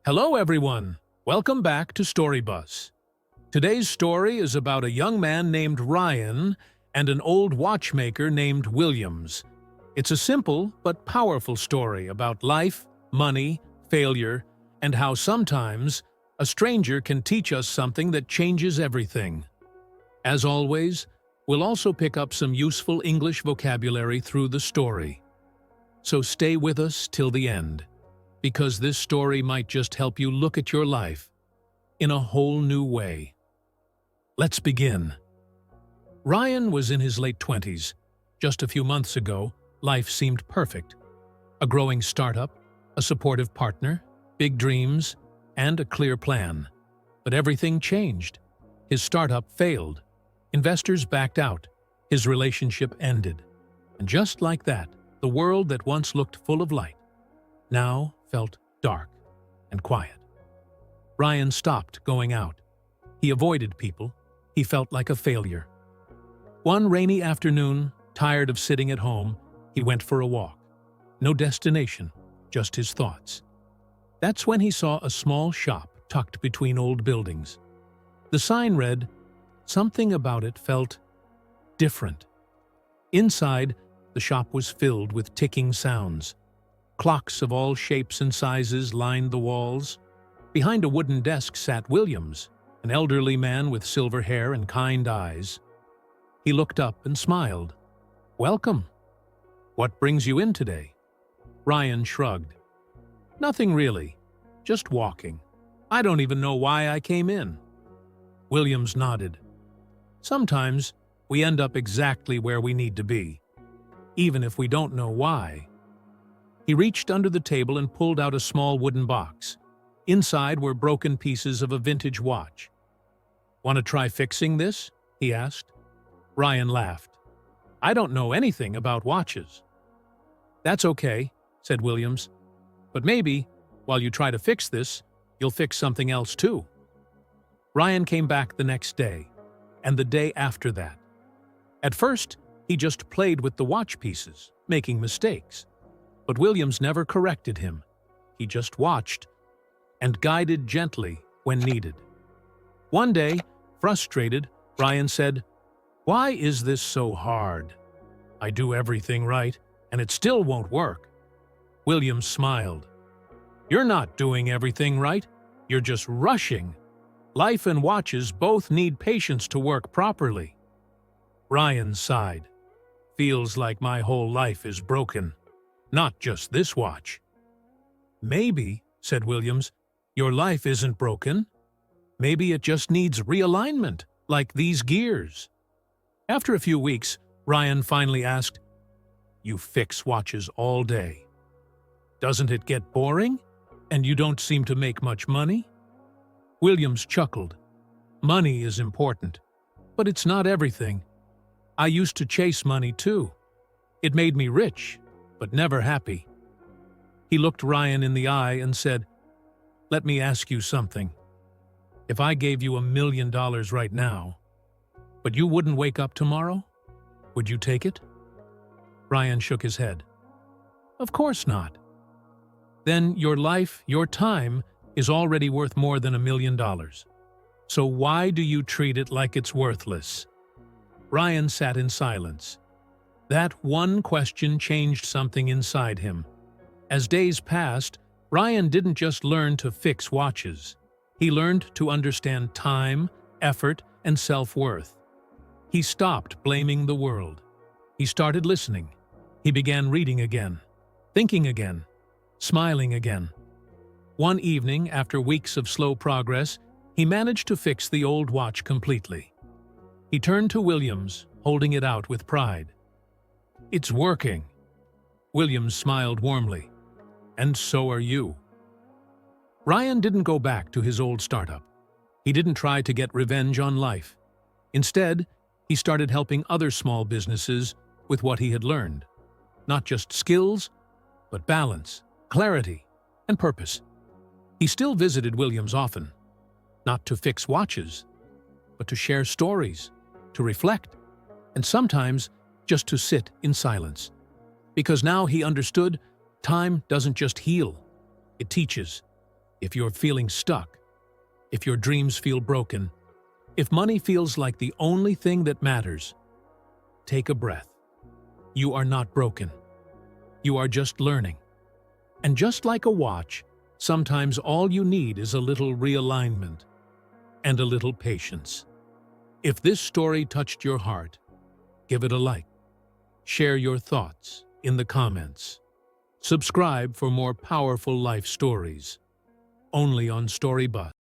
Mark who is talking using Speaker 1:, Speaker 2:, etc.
Speaker 1: Hello everyone, welcome back to StoryBuss. Today's story is about a young man named Ryan and an old watchmaker named Williams. It's a simple but powerful story about life, money, failure, and how sometimes a stranger can teach us something that changes everything. As always, we'll also pick up some useful English vocabulary through the story. So stay with us till the end, because this story might just help you look at your life in a whole new way. Let's begin. Ryan was in his late 20s. Just a few months ago, life seemed perfect. A growing startup, a supportive partner, big dreams, and a clear plan. But everything changed. His startup failed. Investors backed out. His relationship ended. And just like that, the world that once looked full of light now felt dark and quiet. Ryan stopped going out. He avoided people. He felt like a failure. One rainy afternoon, tired of sitting at home, he went for a walk. No destination, just his thoughts. That's when he saw a small shop tucked between old buildings. The sign read, something about it felt different. Inside, the shop was filled with ticking sounds. Clocks of all shapes and sizes lined the walls. Behind a wooden desk sat Williams, an elderly man with silver hair and kind eyes. He looked up and smiled. "Welcome. What brings you in today?" Ryan shrugged. "Nothing really. Just walking. I don't even know why I came in." Williams nodded. "Sometimes we end up exactly where we need to be, even if we don't know why." He reached under the table and pulled out a small wooden box. Inside were broken pieces of a vintage watch. "Want to try fixing this?" he asked. Ryan laughed. "I don't know anything about watches." "That's okay," said Williams. "But maybe, while you try to fix this, you'll fix something else too." Ryan came back the next day, and the day after that. At first, he just played with the watch pieces, making mistakes. But Williams never corrected him. He just watched and guided gently when needed. One day, frustrated, Ryan said, "Why is this so hard? I do everything right, and it still won't work." Williams smiled. "You're not doing everything right. You're just rushing. Life and watches both need patience to work properly." Ryan sighed. "Feels like my whole life is broken. Not just this watch." "Maybe," said Williams, "your life isn't broken. Maybe it just needs realignment, like these gears." After a few weeks, Ryan finally asked, "You fix watches all day. Doesn't it get boring? And you don't seem to make much money?" Williams chuckled. "Money is important, but it's not everything. I used to chase money too. It made me rich, but never happy." He looked Ryan in the eye and said, "Let me ask you something. If I gave you $1 million right now, but you wouldn't wake up tomorrow, would you take it?" Ryan shook his head. "Of course not." "Then your life, your time, is already worth more than $1 million. So why do you treat it like it's worthless?" Ryan sat in silence. That one question changed something inside him. As days passed, Ryan didn't just learn to fix watches. He learned to understand time, effort, and self-worth. He stopped blaming the world. He started listening. He began reading again, thinking again, smiling again. One evening, after weeks of slow progress, he managed to fix the old watch completely. He turned to Williams, holding it out with pride. "It's working." Williams smiled warmly. "And so are you." Ryan didn't go back to his old startup. He didn't try to get revenge on life. Instead, he started helping other small businesses with what he had learned. Not just skills, but balance, clarity, and purpose. He still visited Williams often, not to fix watches, but to share stories, to reflect, and sometimes just to sit in silence. Because now he understood, time doesn't just heal, it teaches. If you're feeling stuck, if your dreams feel broken, if money feels like the only thing that matters, take a breath. You are not broken. You are just learning. And just like a watch, sometimes all you need is a little realignment and a little patience. If this story touched your heart, give it a like. Share your thoughts in the comments. Subscribe for more powerful life stories, only on StoryBuss.